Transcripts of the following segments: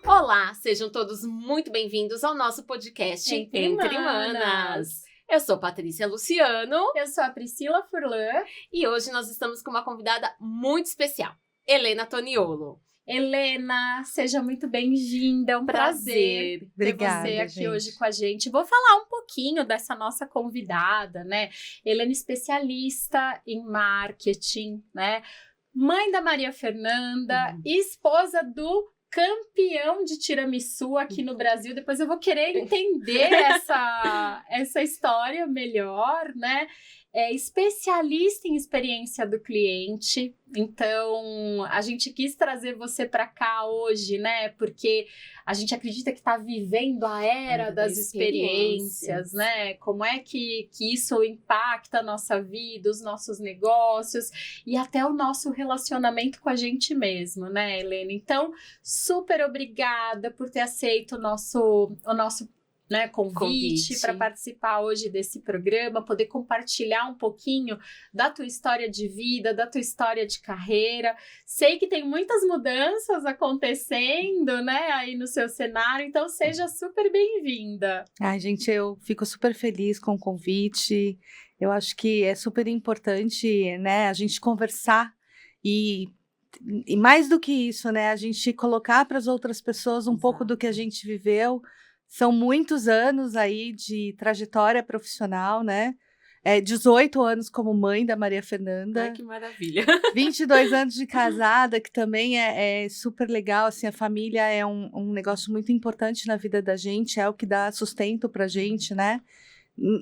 Olá, sejam todos muito bem-vindos ao nosso podcast Entre Manas. Eu sou Patrícia Luciano. Eu sou a Priscila Furlan. E hoje nós estamos com uma convidada muito especial, Helena Toniolo. Helena, seja muito bem-vinda, é um prazer Obrigada, ter você aqui gente. hoje com a gente. Vou falar um pouquinho dessa nossa convidada, né? Helena é especialista em marketing, né? Mãe da Maria Fernanda, esposa do campeão de tiramisu aqui no Brasil. Depois eu vou querer entender essa história melhor, né? É especialista em experiência do cliente. Então, a gente quis trazer você para cá hoje, né? Porque a gente acredita que está vivendo a era das experiências, né? Como é que isso impacta a nossa vida, os nossos negócios e até o nosso relacionamento com a gente mesmo, né, Helena? Então, super obrigada por ter aceito o nosso convite para participar hoje desse programa, poder compartilhar um pouquinho da tua história de vida, da tua história de carreira. Sei que tem muitas mudanças acontecendo, né, aí no seu cenário, então seja super bem-vinda. Ai, gente, eu fico super feliz com o convite. Eu acho que é super importante, né, a gente conversar e mais do que isso, né, a gente colocar para as outras pessoas um pouco do que a gente viveu. São muitos anos aí de trajetória profissional, né? 18 anos como mãe da Maria Fernanda. Ai, que maravilha. 22 anos de casada, que também é super legal. Assim, a família é um negócio muito importante na vida da gente, é o que dá sustento pra gente, né?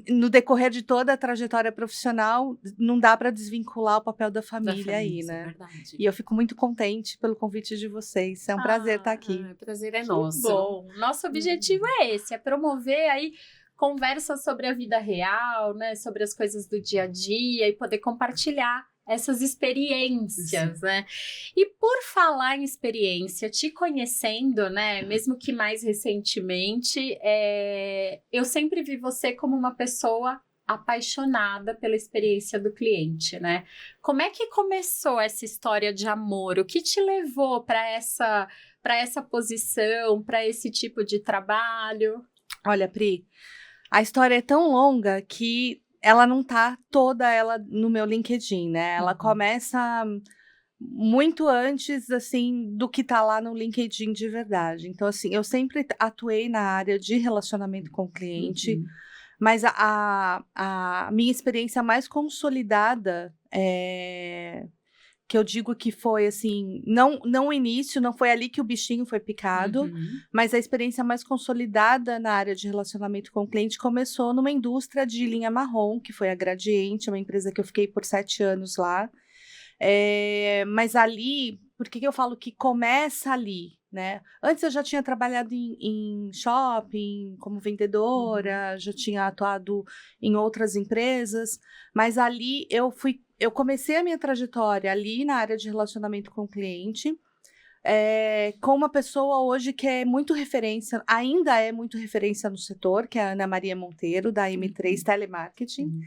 No decorrer de toda a trajetória profissional, não dá para desvincular o papel da família aí, né? É verdade. E eu fico muito contente pelo convite de vocês. É um prazer estar aqui. O prazer é Que nosso. Bom, nosso objetivo é esse, é promover aí conversas sobre a vida real, né? Sobre as coisas do dia a dia e poder compartilhar essas experiências, né? E por falar em experiência, te conhecendo, né? Mesmo que mais recentemente, eu sempre vi você como uma pessoa apaixonada pela experiência do cliente, né? Como é que começou essa história de amor? O que te levou para essa posição, para esse tipo de trabalho? Olha, Pri, a história é tão longa que ela não tá toda ela no meu LinkedIn, né? Ela começa muito antes, assim, do que tá lá no LinkedIn de verdade. Então, assim, eu sempre atuei na área de relacionamento com o cliente, mas a minha experiência mais consolidada que eu digo que foi, assim, não o início, não foi ali que o bichinho foi picado, mas a experiência mais consolidada na área de relacionamento com o cliente começou numa indústria de linha marrom, que foi a Gradiente, uma empresa que eu fiquei por 7 anos lá. Mas ali, por que eu falo que começa ali, né? Antes eu já tinha trabalhado em shopping, como vendedora, já tinha atuado em outras empresas, mas ali eu comecei a minha trajetória ali na área de relacionamento com o cliente, com uma pessoa hoje que é muito referência, ainda é muito referência no setor, que é a Ana Maria Monteiro, da M3 Telemarketing.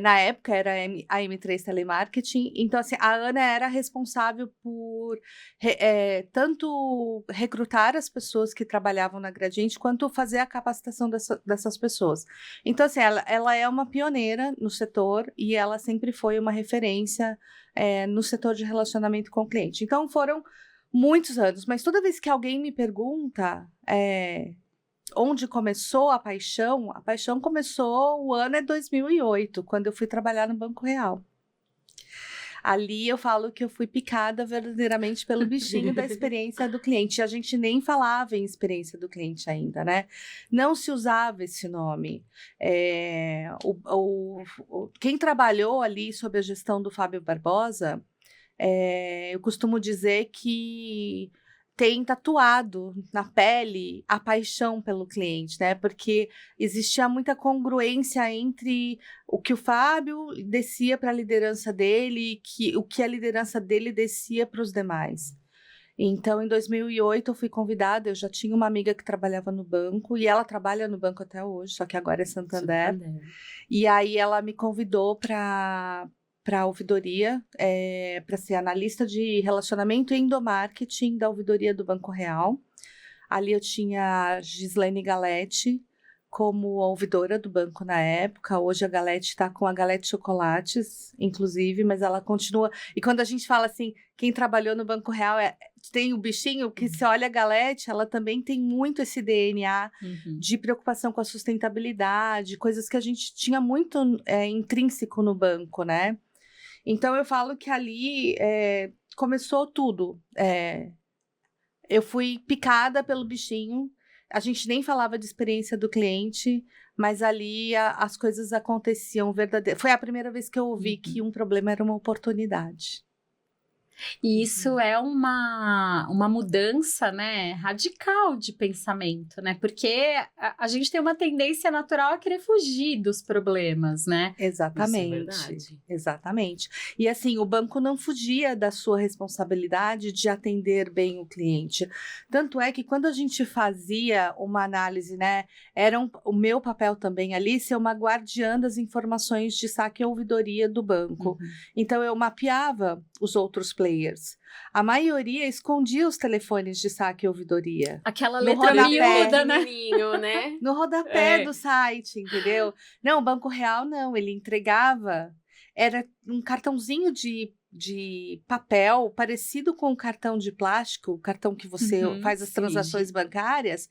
Na época era a M3 Telemarketing, então assim, a Ana era responsável por tanto recrutar as pessoas que trabalhavam na Gradiente, quanto fazer a capacitação dessas pessoas. Então assim, ela é uma pioneira no setor e ela sempre foi uma referência no setor de relacionamento com o cliente. Então foram muitos anos, mas toda vez que alguém me pergunta onde começou a paixão começou, o ano é 2008, quando eu fui trabalhar no Banco Real. Ali eu falo que eu fui picada verdadeiramente pelo bichinho da experiência do cliente. A gente nem falava em experiência do cliente ainda, né? Não se usava esse nome. Quem trabalhou ali sob a gestão do Fábio Barbosa, eu costumo dizer que tem tatuado na pele a paixão pelo cliente, né? Porque existia muita congruência entre o que o Fábio descia para a liderança dele e o que a liderança dele descia para os demais. Então, em 2008, eu fui convidada, eu já tinha uma amiga que trabalhava no banco, e ela trabalha no banco até hoje, só que agora é Santander. E aí ela me convidou para a ouvidoria, para ser analista de relacionamento e endomarketing da ouvidoria do Banco Real. Ali eu tinha a Gislaine Galete como ouvidora do banco na época. Hoje a Galete está com a Galete Chocolates, inclusive, mas ela continua. E quando a gente fala assim, quem trabalhou no Banco Real tem o bichinho, que se olha a Galete, ela também tem muito esse DNA de preocupação com a sustentabilidade, coisas que a gente tinha muito intrínseco no banco, né? Então eu falo que ali começou tudo. Eu fui picada pelo bichinho. A gente nem falava de experiência do cliente, mas ali as coisas aconteciam verdadeiramente. Foi a primeira vez que eu ouvi que um problema era uma oportunidade. E isso é uma mudança, né, radical de pensamento, né? Porque a gente tem uma tendência natural a querer fugir dos problemas, né? Exatamente. Isso é verdade. Exatamente. E assim, o banco não fugia da sua responsabilidade de atender bem o cliente. Tanto é que quando a gente fazia uma análise, né, o meu papel também ali ser uma guardiã das informações de saque e ouvidoria do banco. Então eu mapeava os outros players. A maioria escondia os telefones de saque e ouvidoria. Aquela No letra rodapé, miúda, né? né? No rodapé do site, entendeu? Não, o Banco Real não, ele entregava, era um cartãozinho de papel, parecido com o cartão de plástico, o cartão que você faz as transações bancárias.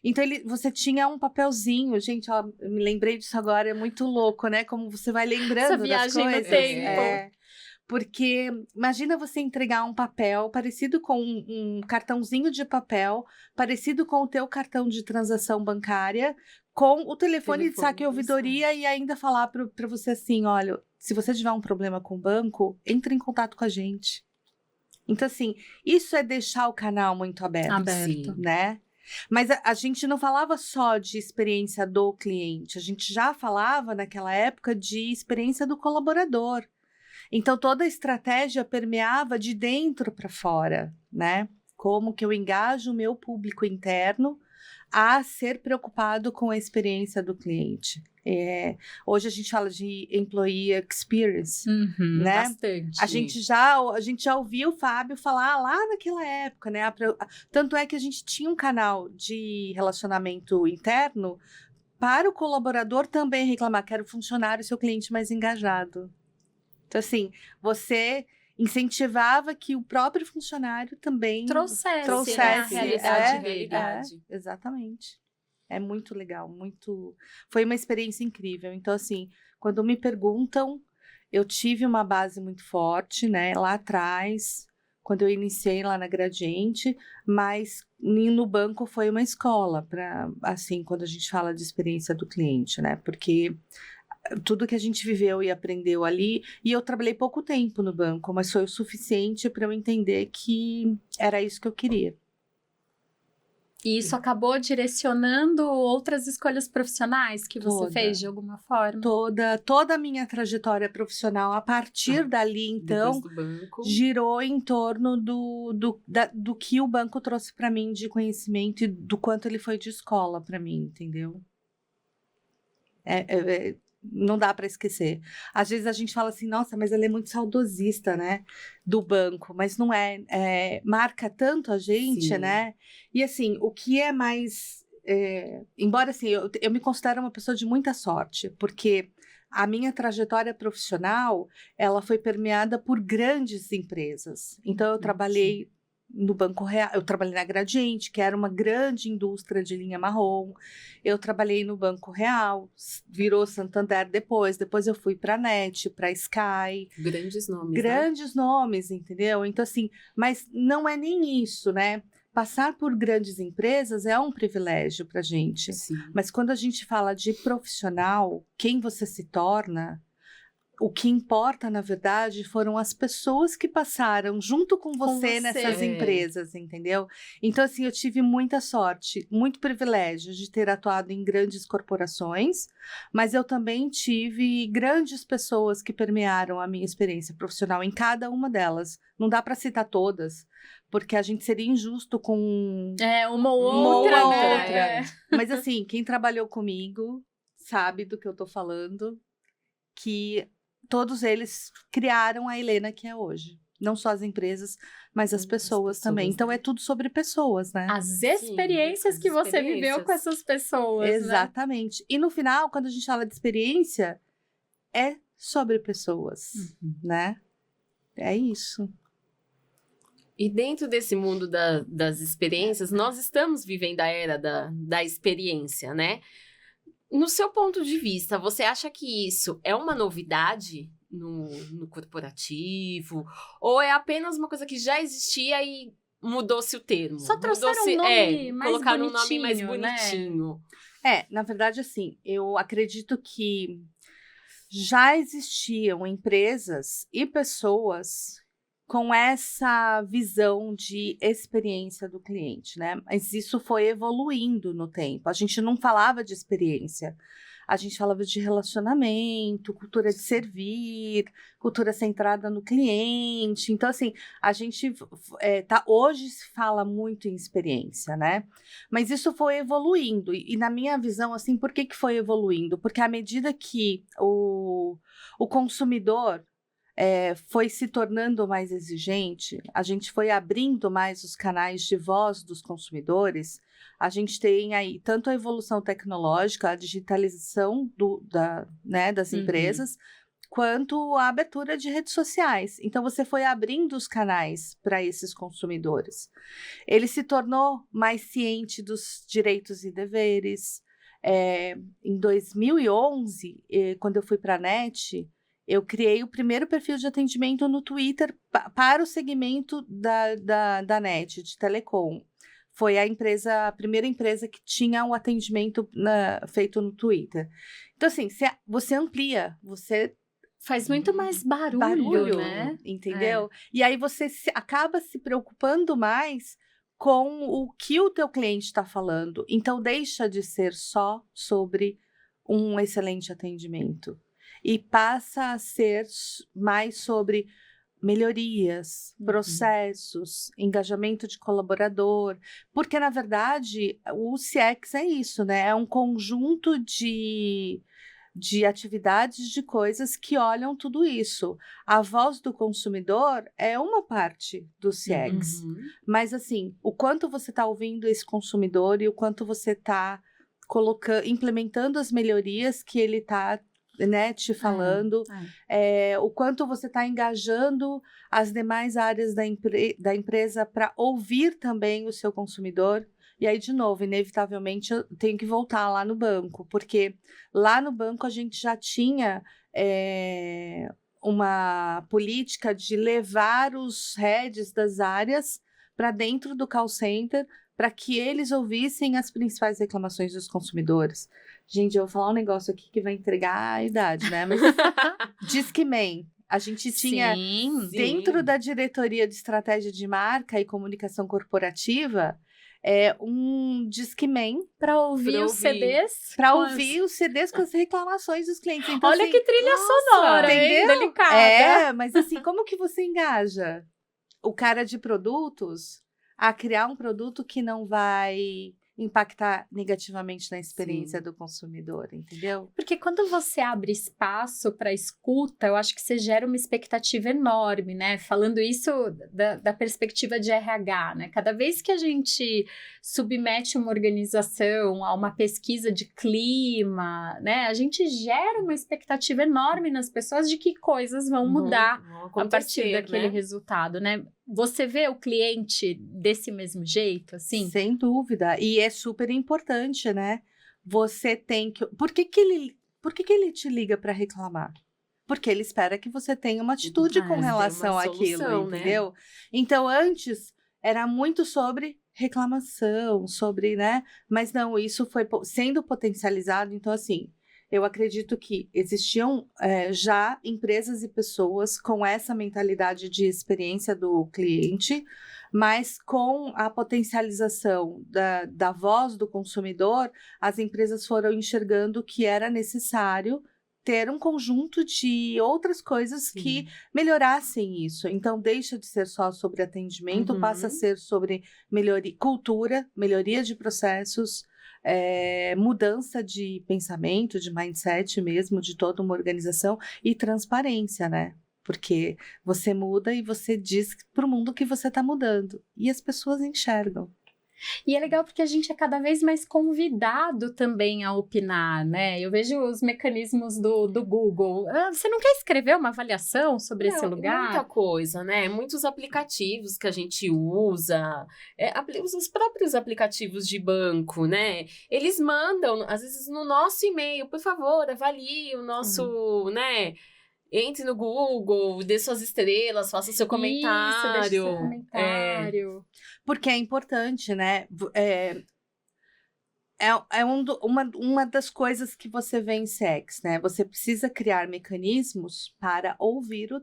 Então, você tinha um papelzinho. Gente, ó, eu me lembrei disso agora, é muito louco, né? Como você vai lembrando das viagem no coisas. tempo. Porque imagina você entregar um papel parecido com um cartãozinho de papel, parecido com o teu cartão de transação bancária, com o telefone de saque e ouvidoria e ainda falar para você assim, olha, se você tiver um problema com o banco, entre em contato com a gente. Então, assim, isso é deixar o canal muito aberto. Sim. Né? Mas a gente não falava só de experiência do cliente, a gente já falava naquela época de experiência do colaborador. Então, toda a estratégia permeava de dentro para fora, né? Como que eu engajo o meu público interno a ser preocupado com a experiência do cliente. Hoje a gente fala de employee experience, né? Bastante. A gente já ouviu o Fábio falar lá naquela época, né? Tanto é que a gente tinha um canal de relacionamento interno para o colaborador também reclamar, quero funcionário, seu cliente mais engajado. Então, assim, você incentivava que o próprio funcionário também trouxesse né, a realidade dele. Exatamente. É muito legal, foi uma experiência incrível. Então, assim, quando me perguntam, eu tive uma base muito forte, né, lá atrás, quando eu iniciei lá na Gradiente, mas no banco foi uma escola para, assim, quando a gente fala de experiência do cliente, né, porque tudo que a gente viveu e aprendeu ali, e eu trabalhei pouco tempo no banco, mas foi o suficiente para eu entender que era isso que eu queria. E isso acabou direcionando outras escolhas profissionais que você fez de alguma forma? Toda a minha trajetória profissional, a partir dali, então, girou em torno do que o banco trouxe para mim de conhecimento e do quanto ele foi de escola para mim, entendeu? Não dá para esquecer. Às vezes a gente fala assim, nossa, mas ele é muito saudosista, né, do banco, mas não é, marca tanto a gente, Sim. né, e assim, o que é mais, embora assim, eu me considero uma pessoa de muita sorte, porque a minha trajetória profissional, ela foi permeada por grandes empresas, então eu trabalhei no Banco Real, eu trabalhei na Gradiente, que era uma grande indústria de linha marrom. Eu trabalhei no Banco Real, virou Santander depois eu fui para a NET, para a Sky. Grandes nomes, Grandes nomes, entendeu? Então, assim, mas não é nem isso, né? Passar por grandes empresas é um privilégio para a gente. Sim. Mas quando a gente fala de profissional, quem você se torna, o que importa, na verdade, foram as pessoas que passaram junto com você nessas empresas, entendeu? Então, assim, eu tive muita sorte, muito privilégio de ter atuado em grandes corporações, mas eu também tive grandes pessoas que permearam a minha experiência profissional em cada uma delas. Não dá para citar todas, porque a gente seria injusto com uma ou outra, outra. Mas, assim, quem trabalhou comigo sabe do que eu tô falando, que todos eles criaram a Helena que é hoje. Não só as empresas, mas as pessoas também. Então, é tudo sobre pessoas, né? As experiências que você viveu com essas pessoas, exatamente. Né? E no final, quando a gente fala de experiência, é sobre pessoas, né? É isso. E dentro desse mundo das experiências, nós estamos vivendo a era da experiência, né? No seu ponto de vista, você acha que isso é uma novidade no corporativo? Ou é apenas uma coisa que já existia e mudou-se o termo? Só trouxeram um nome mais colocaram bonitinho, um nome mais bonitinho. Né? Na verdade, assim, eu acredito que já existiam empresas e pessoas com essa visão de experiência do cliente, né? Mas isso foi evoluindo no tempo. A gente não falava de experiência, a gente falava de relacionamento, cultura de servir, cultura centrada no cliente. Então, assim, a gente hoje se fala muito em experiência, né? Mas isso foi evoluindo. E na minha visão, assim, por que foi evoluindo? Porque à medida que o consumidor foi se tornando mais exigente, a gente foi abrindo mais os canais de voz dos consumidores, a gente tem aí tanto a evolução tecnológica, a digitalização das empresas, quanto a abertura de redes sociais. Então, você foi abrindo os canais para esses consumidores. Ele se tornou mais ciente dos direitos e deveres. Em 2011, quando eu fui para a NET, eu criei o primeiro perfil de atendimento no Twitter para o segmento da NET, de telecom. Foi a primeira empresa que tinha um atendimento feito no Twitter. Então, assim, você amplia, você faz muito mais barulho, né? Entendeu? E aí você acaba se preocupando mais com o que o teu cliente está falando. Então, deixa de ser só sobre um excelente atendimento. E passa a ser mais sobre melhorias, processos, engajamento de colaborador, porque, na verdade, o CX é isso, né? É um conjunto de atividades, de coisas que olham tudo isso. A voz do consumidor é uma parte do CX, mas, assim, o quanto você está ouvindo esse consumidor e o quanto você está implementando as melhorias que ele está te falando, o quanto você está engajando as demais áreas da empresa para ouvir também o seu consumidor. E aí, de novo, inevitavelmente, eu tenho que voltar lá no banco, porque lá no banco a gente já tinha uma política de levar os heads das áreas para dentro do call center, para que eles ouvissem as principais reclamações dos consumidores. Gente, eu vou falar um negócio aqui que vai entregar a idade, né? Mas Discman. A gente tinha, dentro da diretoria de estratégia de marca e comunicação corporativa, um Discman para ouvir os CDs. Para ouvir os CDs com as reclamações dos clientes. Então, olha assim, que trilha sonora, hein? Delicada. Mas assim, como que você engaja o cara de produtos a criar um produto que não vai impactar negativamente na experiência do consumidor, entendeu? Porque quando você abre espaço para escuta, eu acho que você gera uma expectativa enorme, né? Falando isso da perspectiva de RH, né? Cada vez que a gente submete uma organização a uma pesquisa de clima, né? A gente gera uma expectativa enorme nas pessoas de que coisas vão mudar a partir daquele resultado, né? Você vê o cliente desse mesmo jeito, assim? Sem dúvida. E é super importante, né? Você tem que... Por que ele te liga para reclamar? Porque ele espera que você tenha uma atitude com relação àquilo, entendeu? Né? Então, antes, era muito sobre reclamação, sobre, né? Mas não, isso foi sendo potencializado. Então, assim, eu acredito que existiam já empresas e pessoas com essa mentalidade de experiência do cliente, mas com a potencialização da voz do consumidor, as empresas foram enxergando que era necessário ter um conjunto de outras coisas que melhorassem isso. Então, deixa de ser só sobre atendimento, passa a ser sobre cultura, melhoria de processos, mudança de pensamento, de mindset mesmo, de toda uma organização e transparência, né? Porque você muda e você diz para o mundo que você está mudando. E as pessoas enxergam. E é legal porque a gente é cada vez mais convidado também a opinar, né? Eu vejo os mecanismos do Google. Você não quer escrever uma avaliação sobre esse lugar? Muita coisa, né? Muitos aplicativos que a gente usa, os próprios aplicativos de banco, né? Eles mandam, às vezes, no nosso e-mail, por favor, avalie o nosso, né? Entre no Google, dê suas estrelas, faça o seu comentário. Isso, deixe seu comentário. Porque é importante, né? Uma das coisas que você vê em CX, né? Você precisa criar mecanismos para ouvir o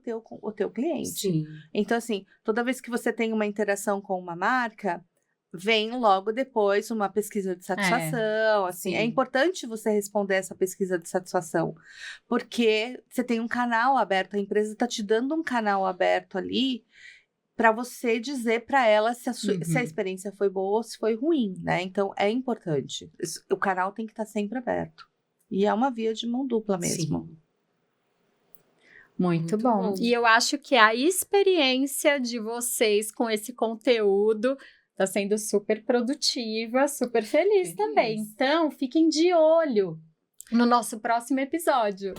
teu cliente. Sim. Então, assim, toda vez que você tem uma interação com uma marca, vem logo depois uma pesquisa de satisfação, assim, é importante você responder essa pesquisa de satisfação, porque você tem um canal aberto, a empresa está te dando um canal aberto ali para você dizer para ela se a experiência foi boa ou se foi ruim, né? Então, é importante. O canal tem que estar sempre aberto. E é uma via de mão dupla mesmo. Sim. Muito bom. E eu acho que a experiência de vocês com esse conteúdo tá sendo super produtiva, super feliz também. Então, fiquem de olho no nosso próximo episódio.